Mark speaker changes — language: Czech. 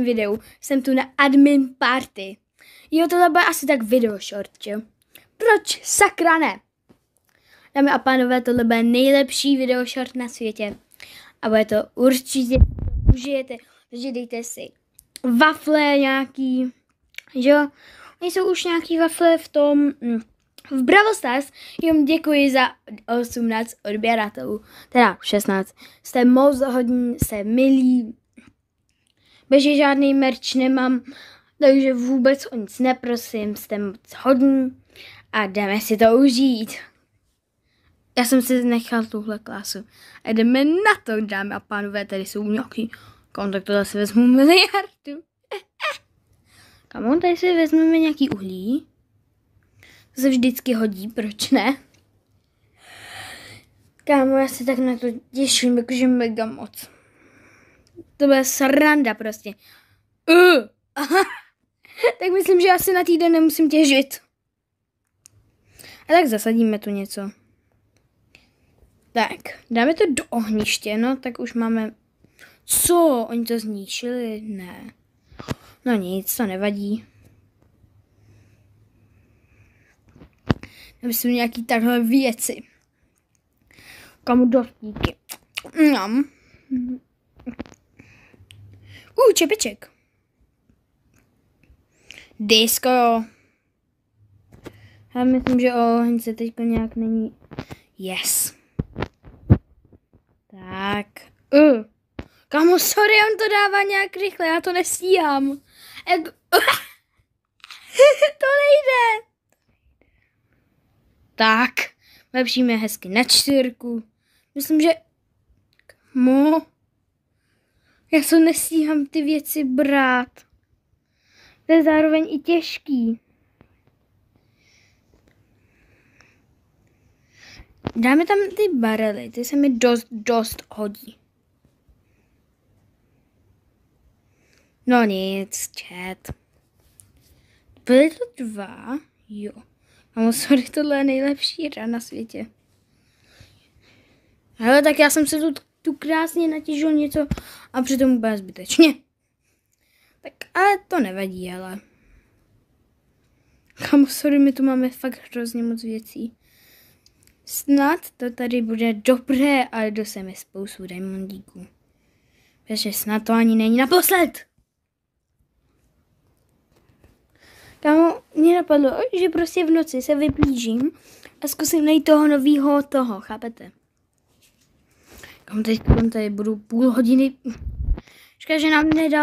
Speaker 1: videu jsem tu na admin party. Jo, tohle bude asi tak video short, jo? Proč sakra ne? Dámy a pánové, tohle bude nejlepší video short na světě. A bude to určitě, užijete, takže dejte si wafle nějaký, jo? Jsou už nějaký wafle v tom, v Brawl Stars. Jenom děkuji za 18 odběratelů, teda 16. Jste moc hodní, jste milí. Beže žádný merch nemám, takže vůbec o nic neprosím, jste moc hodní a jdeme si to užít. Já jsem si nechal tuhle klásu a jdeme na to, dámy a pánové, tady jsou nějaký kontakt, tohle si vezmu miliardu. Kamo, tady si vezmeme nějaký uhlí. To se vždycky hodí, proč ne? Kámo, já se tak na to těším, jakože mega moc. To bude sranda prostě. Tak myslím, že asi na týden nemusím těžit. A tak zasadíme tu něco. Tak, dáme to do ohniště, no, tak už máme... Co? Oni to zničili? Ne. No nic, to nevadí. Myslím nějaký takhle věci. Kamu dostíky. Čepiček. Disco. Já myslím, že oheň se teďko nějak není. Yes. Tak. Kamu, sorry, on to dává nějak rychle, já to nestíhám. To nejde. Tak. Lepšíme hezky na 4. Myslím, že... Já to nestíhám ty věci brát. To je zároveň i těžký. Dáme tam ty barely, ty se mi dost hodí. No nic, chat. Byly to 2? Jo. Kámo, sorry, tohle je nejlepší hra na světě. Hele, tak já jsem se tu krásně natěžil něco a přitom úplně zbytečně. Tak, ale to nevadí, ale. Kámo, sorry, my tu máme fakt hrozně moc věcí. Snad to tady bude dobré, ale dostaneme spoustu diamondíků. Takže snad to ani není naposled. Kámo, mě napadlo, že prostě v noci se vyplížím a zkusím najít toho novýho toho, chápete? Kámo, teď tady budu půl hodiny. Říká, že nám nedal